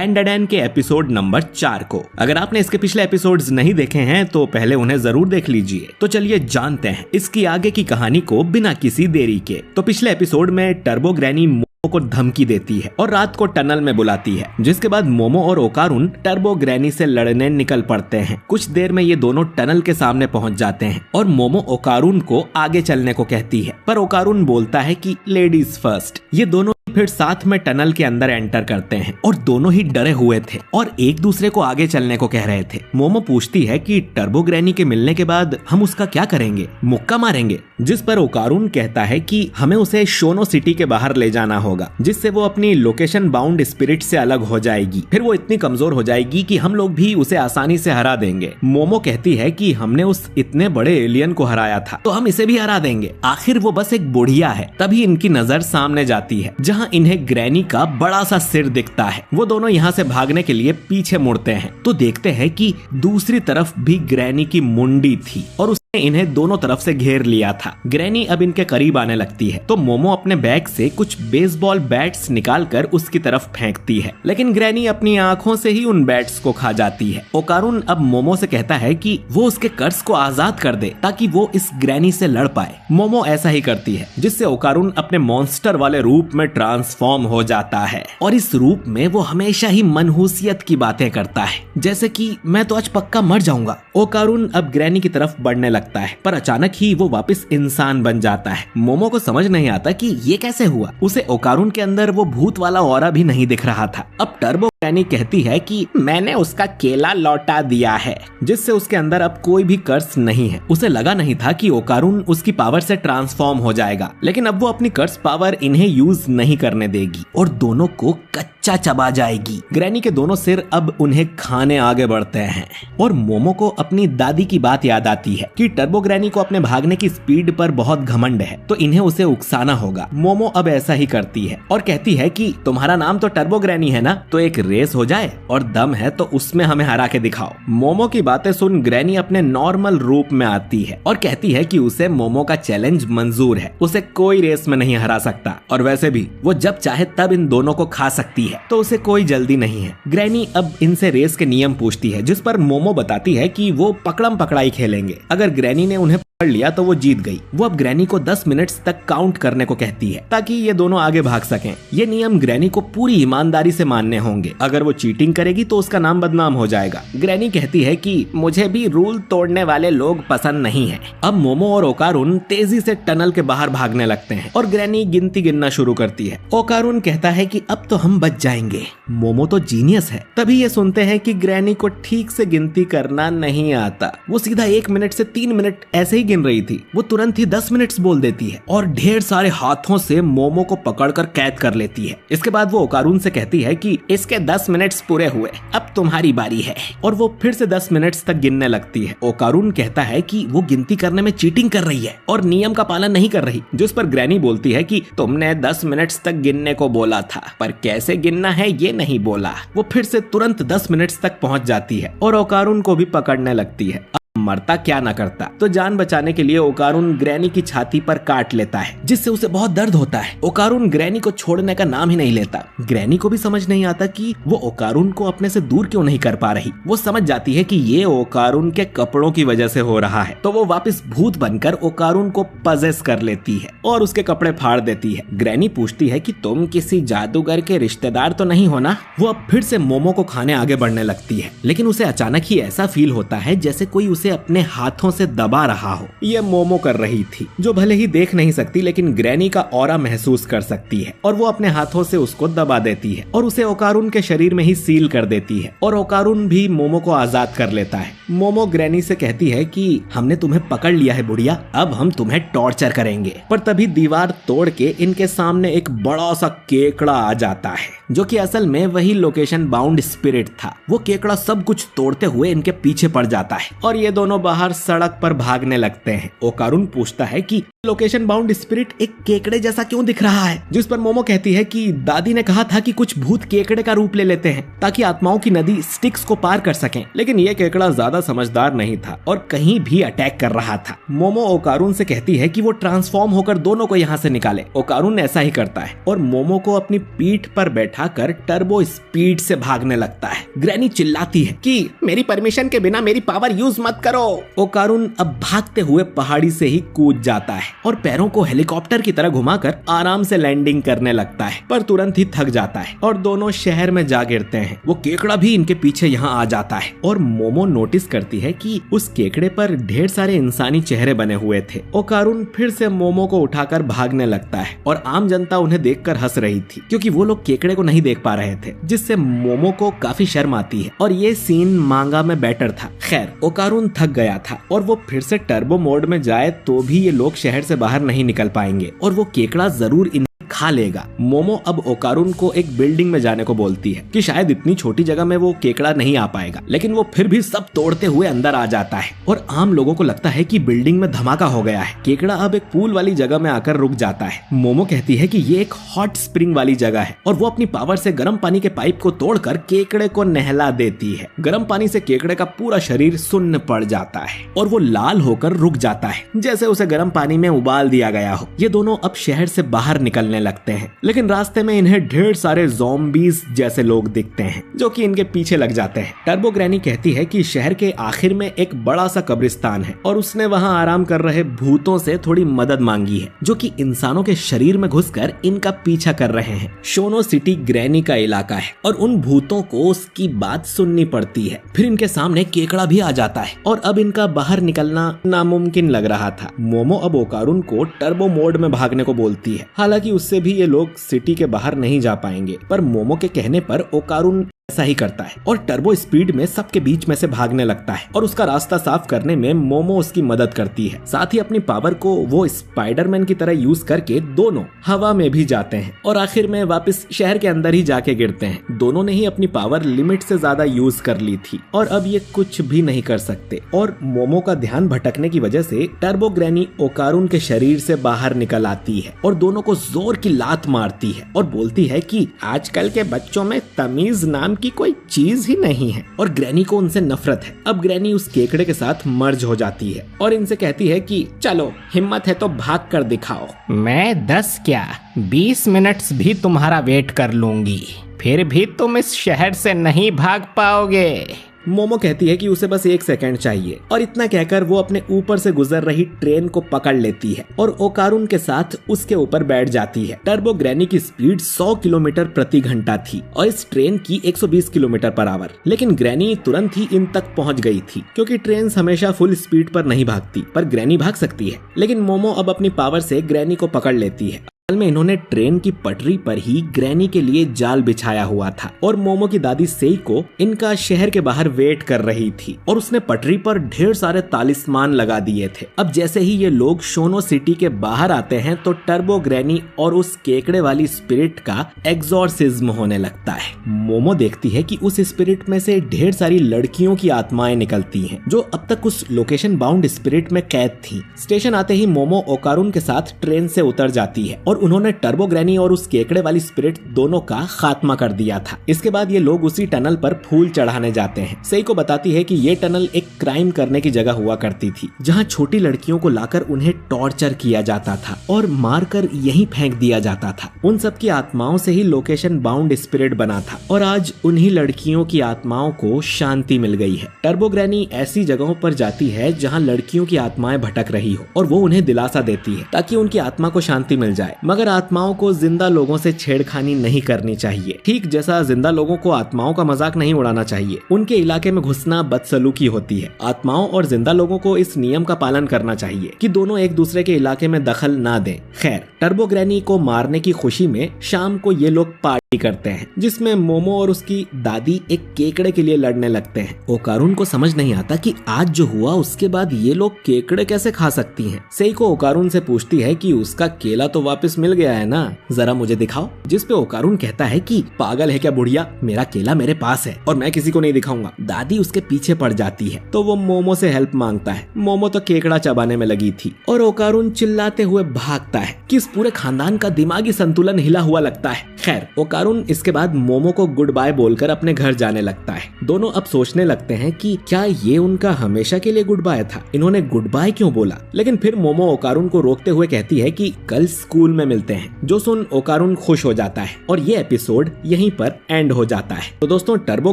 एंडन के episode number 4 को। अगर आपने इसके पिछले एपिसोड्स नहीं देखे हैं तो पहले उन्हें जरूर देख लीजिए। तो चलिए जानते हैं इसकी आगे की कहानी को बिना किसी देरी के। तो पिछले एपिसोड में टर्बो ग्रैनी मोमो को धमकी देती है और रात को टनल में बुलाती है, जिसके बाद मोमो और ओकारुन टर्बो ग्रैनी से लड़ने निकल पड़ते हैं। कुछ देर में ये दोनों टनल के सामने पहुंच जाते हैं और मोमो ओकारुन को आगे चलने को कहती है, पर ओकारुन बोलता है कि लेडीज फर्स्ट। ये दोनों फिर साथ में टनल के अंदर एंटर करते हैं और दोनों ही डरे हुए थे और एक दूसरे को आगे चलने को कह रहे थे। मोमो पूछती है कि टर्बो ग्रैनी के मिलने के बाद हम उसका क्या करेंगे, मुक्का मारेंगे? जिस पर ओकारुन कहता है कि हमें उसे शोनो सिटी के बाहर ले जाना होगा, जिससे वो अपनी लोकेशन बाउंड स्पिरिट से अलग हो जाएगी। फिर वो इतनी कमजोर हो जाएगी कि हम लोग भी उसे आसानी से हरा देंगे। मोमो कहती है कि हमने उस इतने बड़े एलियन को हराया था तो हम इसे भी हरा देंगे, आखिर वो बस एक बुढ़िया है। तभी इनकी नजर सामने जाती है जहाँ इन्हें ग्रैनी का बड़ा सा सिर दिखता है। वो दोनों यहाँ से भागने के लिए पीछे मुड़ते हैं तो देखते हैं कि दूसरी तरफ भी ग्रैनी की मुंडी थी और इन्हें दोनों तरफ से घेर लिया था। ग्रैनी अब इनके करीब आने लगती है तो मोमो अपने बैग से कुछ बेसबॉल बैट्स निकालकर उसकी तरफ फेंकती है, लेकिन ग्रैनी अपनी आंखों से ही उन बैट्स को खा जाती है। ओकारुन अब मोमो से कहता है कि वो उसके कर्ज को आजाद कर दे ताकि वो इस ग्रैनी से लड़ पाए। मोमो ऐसा ही करती है, जिससे ओकारुन अपने मॉन्स्टर वाले रूप में ट्रांसफॉर्म हो जाता है और इस रूप में वो हमेशा ही मनहूसियत की बातें करता है, जैसे कि मैं तो आज पक्का मर जाऊंगा। ओकारुन अब ग्रैनी की तरफ बढ़ने लगता है, पर अचानक ही वो वापस इंसान बन जाता है। मोमो को समझ नहीं आता कि ये कैसे हुआ। उसे ओकारुन के अंदर वो भूत वाला ऑरा भी नहीं दिख रहा था। अब टर्बो ग्रैनी कहती है कि मैंने उसका केला लौटा दिया है, जिससे उसके अंदर अब कोई भी कर्स नहीं है। उसे लगा नहीं था कि ओकारुन उसकी पावर से ट्रांसफॉर्म हो जाएगा, लेकिन अब वो अपनी कर्स पावर इन्हें यूज नहीं करने देगी और दोनों को कच्चा चबा जाएगी। ग्रैनी के दोनों सिर अब उन्हें खाने आगे बढ़ते हैं और मोमो को अपनी दादी की बात याद आती है कि टर्बो ग्रैनी को अपने भागने की स्पीड पर बहुत घमंड है तो इन्हें उसे उकसाना होगा। मोमो अब ऐसा ही करती है और कहती है कि तुम्हारा नाम तो टर्बो ग्रैनी है ना, तो एक रेस हो जाए और दम है तो उसमें हमें हरा के दिखाओ। मोमो की बातें सुन ग्रैनी अपने नॉर्मल रूप में आती है और कहती है कि उसे मोमो का चैलेंज मंजूर है, उसे कोई रेस में नहीं हरा सकता और वैसे भी वो जब चाहे तब इन दोनों को खा सकती है, तो उसे कोई जल्दी नहीं है। ग्रैनी अब इनसे रेस के नियम पूछती है, जिस पर मोमो बताती है कि वो पकड़म पकड़ाई खेलेंगे। अगर ग्रैनी ने उन्हें पकड़ लिया तो वो जीत गई। वो अब ग्रैनी को 10 मिनट्स तक काउंट करने को कहती है ताकि ये दोनों आगे भाग सकें। ये नियम ग्रैनी को पूरी ईमानदारी से मानने होंगे, अगर वो चीटिंग करेगी तो उसका नाम बदनाम हो जाएगा। ग्रैनी कहती है कि मुझे भी रूल तोड़ने वाले लोग पसंद नहीं है। अब मोमो और ओकारुन तेजी से टनल के बाहर भागने लगते हैं और ग्रैनी गिनती गिनना शुरू करती है। ओकारुन कहता है कि अब तो हम बच जाएंगे। मोमो तो जीनियस है। तभी ये सुनते हैं कि ग्रैनी को ठीक से गिनती करना नहीं आता। वो सीधा 1 मिनट से 3 मिनट ऐसे ही गिन रही थी, वो तुरंत ही 10 मिनट्स बोल देती है और ढेर सारे हाथों से मोमो को पकड़कर कैद कर लेती है। इसके बाद वो ओकारुन से कहती है कि इसके 10 मिनट्स पूरे हुए, अब तुम्हारी बारी है, और वो फिर से 10 मिनट्स तक गिनने लगती है। ओकारुन कहता है कि वो गिनती करने में चीटिंग कर रही है और नियम का पालन नहीं कर रही, जिस पर ग्रैनी बोलती है कि तुमने 10 मिनट्स तक गिनने को बोला था, पर कैसे गिनना है ये नहीं बोला। वो फिर से तुरंत 10 मिनट्स तक पहुंच जाती है और ओकारुन को भी पकड़ने लगती है। मरता क्या ना करता, तो जान बचाने के लिए ओकारुन ग्रैनी की छाती पर काट लेता है, जिससे उसे बहुत दर्द होता है। ओकारुन ग्रैनी को छोड़ने का नाम ही नहीं लेता। ग्रैनी को भी समझ नहीं आता कि वो ओकारुन को अपने से दूर क्यों नहीं कर पा रही। वो समझ जाती है कि ये ओकारुन के कपड़ों की वजह से हो रहा है, तो वो वापस भूत बनकर ओकारुन को पजेस कर लेती है और उसके कपड़े फाड़ देती है। ग्रैनी पूछती है कि तुम किसी जादूगर के रिश्तेदार तो नहीं हो ना। वो अब फिर से मोमो को खाने आगे बढ़ने लगती है, लेकिन उसे अचानक ही ऐसा फील होता है जैसे कोई उसे अपने हाथों से दबा रहा हो। ये मोमो कर रही थी, जो भले ही देख नहीं सकती लेकिन ग्रैनी का ऑरा महसूस कर सकती है, और वो अपने हाथों से उसको दबा देती है और उसे ओकारुन के शरीर में ही सील कर देती है और ओकारुन भी मोमो को आजाद कर लेता है। मोमो ग्रैनी से कहती है कि हमने तुम्हें पकड़ लिया है बुढ़िया, अब हम तुम्हें टॉर्चर करेंगे। पर तभी दीवार तोड़ के इनके सामने एक बड़ा सा केकड़ा आ जाता है, जो कि असल में वही लोकेशन बाउंड स्पिरिट था। वो केकड़ा सब कुछ तोड़ते हुए इनके पीछे पड़ जाता है और ये ये दोनों बाहर सड़क पर भागने लगते हैं। ओकारुन पूछता है कि लोकेशन बाउंड स्पिरिट एक केकड़े जैसा क्यों दिख रहा है, जिस पर मोमो कहती है कि दादी ने कहा था कि कुछ भूत केकड़े का रूप ले लेते हैं ताकि आत्माओं की नदी स्टिक्स को पार कर सकें, लेकिन ये केकड़ा ज्यादा समझदार नहीं था और कहीं भी अटैक कर रहा था। मोमो ओकारुन से कहती है कि वो ट्रांसफॉर्म होकर दोनों को यहाँ से निकाले। ओकारुन ऐसा ही करता है और मोमो को अपनी पीठ पर बैठाकर टर्बो स्पीड से भागने लगता है। ग्रैनी चिल्लाती है कि मेरी परमिशन के बिना मेरी पावर यूज मत करो। ओकारुन अब भागते हुए पहाड़ी से ही कूद जाता है और पैरों को हेलीकॉप्टर की तरह घुमाकर आराम से लैंडिंग करने लगता है, पर तुरंत ही थक जाता है और दोनों शहर में जा गिरते हैं। वो केकड़ा भी इनके पीछे यहाँ आ जाता है और मोमो नोटिस करती है कि उस केकड़े पर ढेर सारे इंसानी चेहरे बने हुए थे। ओकारुन फिर से मोमो को उठाकर भागने लगता है और आम जनता उन्हें देखकर हंस रही थी क्योंकि वो लोग केकड़े को नहीं देख पा रहे थे, जिससे मोमो को काफी शर्म आती है और ये सीन मांगा में बेटर था। खैर, ओकारुन थक गया था और वो फिर से टर्बो मोड में जाए तो भी ये लोग शहर से बाहर नहीं निकल पाएंगे और वो केकड़ा जरूर खा लेगा। मोमो अब ओकारुन को एक बिल्डिंग में जाने को बोलती है कि शायद इतनी छोटी जगह में वो केकड़ा नहीं आ पाएगा, लेकिन वो फिर भी सब तोड़ते हुए अंदर आ जाता है और आम लोगों को लगता है कि बिल्डिंग में धमाका हो गया है। केकड़ा अब एक पूल वाली जगह में आकर रुक जाता है। मोमो कहती है कि ये एक हॉट स्प्रिंग वाली जगह है और वो अपनी पावर से गर्म पानी के पाइप को तोड़कर केकड़े को नहला देती है। गर्म पानी से केकड़े का पूरा शरीर सुन्न पड़ जाता है और वो लाल होकर रुक जाता है, जैसे उसे गर्म पानी में उबाल दिया गया हो। ये दोनों अब शहर से बाहर निकलने लगते हैं, लेकिन रास्ते में इन्हें ढेर सारे ज़ॉम्बीज जैसे लोग दिखते हैं जो कि इनके पीछे लग जाते हैं। टर्बो ग्रैनी कहती है कि शहर के आखिर में एक बड़ा सा कब्रिस्तान है और उसने वहां आराम कर रहे भूतों से थोड़ी मदद मांगी है जो कि इंसानों के शरीर में घुसकर इनका पीछा कर रहे हैं। शोनो सिटी ग्रैनी का इलाका है और उन भूतों को उसकी बात सुननी पड़ती है। फिर इनके सामने केकड़ा भी आ जाता है और अब इनका बाहर निकलना नामुमकिन लग रहा था। मोमो अब ओकारुन को टर्बो मोड में भागने को बोलती है, हालांकि उससे भी ये लोग सिटी के बाहर नहीं जा पाएंगे, पर मोमो के कहने पर ओकारुन ऐसा ही करता है और टर्बो स्पीड में सबके बीच में से भागने लगता है और उसका रास्ता साफ करने में मोमो उसकी मदद करती है। साथ ही अपनी पावर को वो स्पाइडरमैन की तरह यूज करके दोनों हवा में भी जाते हैं और आखिर में वापस शहर के अंदर ही जाके गिरते हैं। दोनों ने ही अपनी पावर लिमिट से ज्यादा यूज कर ली थी और अब ये कुछ भी नहीं कर सकते और मोमो का ध्यान भटकने की वजह से टर्बो ग्रैनी ओकारुन के शरीर से बाहर निकल आती है और दोनों को जोर की लात मारती है और बोलती है कि आजकल के बच्चों में तमीज नाम की कोई चीज ही नहीं है और ग्रैनी को उनसे नफरत है। अब ग्रैनी उस केकड़े के साथ मर्ज हो जाती है और इनसे कहती है कि चलो हिम्मत है तो भाग कर दिखाओ। मैं 10 क्या 20 मिनट्स भी तुम्हारा वेट कर लूंगी, फिर भी तुम इस शहर से नहीं भाग पाओगे। मोमो कहती है कि उसे बस 1 सेकंड चाहिए और इतना कहकर वो अपने ऊपर से गुजर रही ट्रेन को पकड़ लेती है और ओकारुन के साथ उसके ऊपर बैठ जाती है। टर्बो ग्रैनी की स्पीड 100 किलोमीटर प्रति घंटा थी और इस ट्रेन की 120 किलोमीटर पर आवर, लेकिन ग्रैनी तुरंत ही इन तक पहुंच गई थी क्योंकि ट्रेन हमेशा फुल स्पीड पर नहीं भागती, पर ग्रैनी भाग सकती है। लेकिन मोमो अब अपनी पावर से ग्रैनी को पकड़ लेती है। में इन्होंने ट्रेन की पटरी पर ही ग्रैनी के लिए जाल बिछाया हुआ था और मोमो की दादी सेइको इनका शहर के बाहर वेट कर रही थी और उसने पटरी पर ढेर सारे तालिस्मान लगा दिए थे। अब जैसे ही ये लोग शोनो सिटी के बाहर आते हैं तो टर्बो ग्रैनी और उस केकड़े वाली स्पिरिट का एग्जॉर्सिज्म होने लगता है। मोमो देखती है कि उस स्पिरिट में से ढेर सारी लड़कियों की आत्माएं निकलती हैं जो अब तक उस लोकेशन बाउंड स्पिरिट में कैद थी। स्टेशन आते ही मोमो ओकारुन के साथ ट्रेन से उतर जाती है और उन्होंने टर्बो ग्रैनी और उस केकड़े वाली स्पिरिट दोनों का खात्मा कर दिया था। इसके बाद ये लोग उसी टनल पर फूल चढ़ाने जाते हैं। सेइको बताती है कि ये टनल एक क्राइम करने की जगह हुआ करती थी जहां छोटी लड़कियों को लाकर उन्हें टॉर्चर किया जाता था और मारकर यहीं फेंक दिया जाता था। उन सब की आत्माओं से ही लोकेशन बाउंड स्पिरिट बना था और आज उन्हीं लड़कियों की आत्माओं को शांति मिल गई है। टर्बो ग्रैनी ऐसी जगहों पर जाती है जहाँ लड़कियों की आत्माएं भटक रही हो और वो उन्हें दिलासा देती है ताकि उनकी आत्मा को शांति मिल जाए, मगर आत्माओं को जिंदा लोगों से छेड़खानी नहीं करनी चाहिए। ठीक जैसा जिंदा लोगों को आत्माओं का मजाक नहीं उड़ाना चाहिए, उनके इलाके में घुसना बदसलूकी होती है। आत्माओं और जिंदा लोगों को इस नियम का पालन करना चाहिए कि दोनों एक दूसरे के इलाके में दखल ना दें। खैर, टर्बो ग्रैनी को मारने की खुशी में शाम को ये लोग पार्टी करते हैं जिसमें मोमो और उसकी दादी एक केकड़े के लिए लड़ने लगते हैं। ओकारुन को समझ नहीं आता कि आज जो हुआ उसके बाद ये लोग केकड़े कैसे खा सकती हैं। सेइको ओकारुन से पूछती है कि उसका केला तो वापस वापस मिल गया है ना, जरा मुझे दिखाओ। जिस पे ओकारुन कहता है कि पागल है क्या बुढ़िया, मेरा केला मेरे पास है और मैं किसी को नहीं दिखाऊंगा। दादी उसके पीछे पड़ जाती है तो वो मोमो से हेल्प मांगता है। मोमो तो केकड़ा चबाने में लगी थी और ओकारुन चिल्लाते हुए भागता है कि इस पूरे खानदान का दिमागी संतुलन हिला हुआ लगता है। खैर, ओकारुन इसके बाद मोमो को गुड बाय बोलकर अपने घर जाने लगता है। दोनों अब सोचने लगते हैं कि क्या ये उनका हमेशा के लिए गुड बाय था, इन्होंने गुड बाय क्यों बोला। लेकिन फिर मोमो ओकारुन को रोकते हुए कहती है कि कल स्कूल में मिलते हैं, जो सुन ओकारुन खुश हो जाता है और ये एपिसोड यहीं पर एंड हो जाता है। तो दोस्तों, टर्बो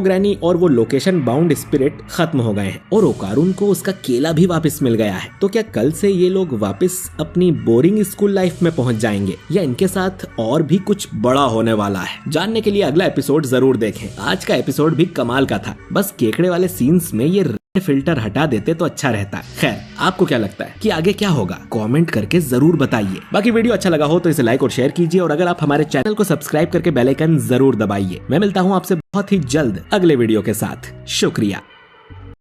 ग्रैनी और वो लोकेशन बाउंड स्पिरिट खत्म हो गए हैं और ओकारुन को उसका केला भी वापस मिल गया है। तो क्या कल से ये लोग वापस अपनी बोरिंग स्कूल लाइफ में पहुंच जाएंगे या इनके साथ और भी कुछ बड़ा होने वाला है? जानने के लिए अगला एपिसोड जरूर देखें। आज का एपिसोड भी कमाल का था, बस केकड़े वाले सीन्स में ये फिल्टर हटा देते तो अच्छा रहता। खैर, आपको क्या लगता है कि आगे क्या होगा? कमेंट करके जरूर बताइए। बाकी वीडियो अच्छा लगा हो तो इसे लाइक और शेयर कीजिए और अगर आप हमारे चैनल को सब्सक्राइब करके बेल आइकन जरूर दबाइए। मैं मिलता हूँ आपसे बहुत ही जल्द अगले वीडियो के साथ। शुक्रिया।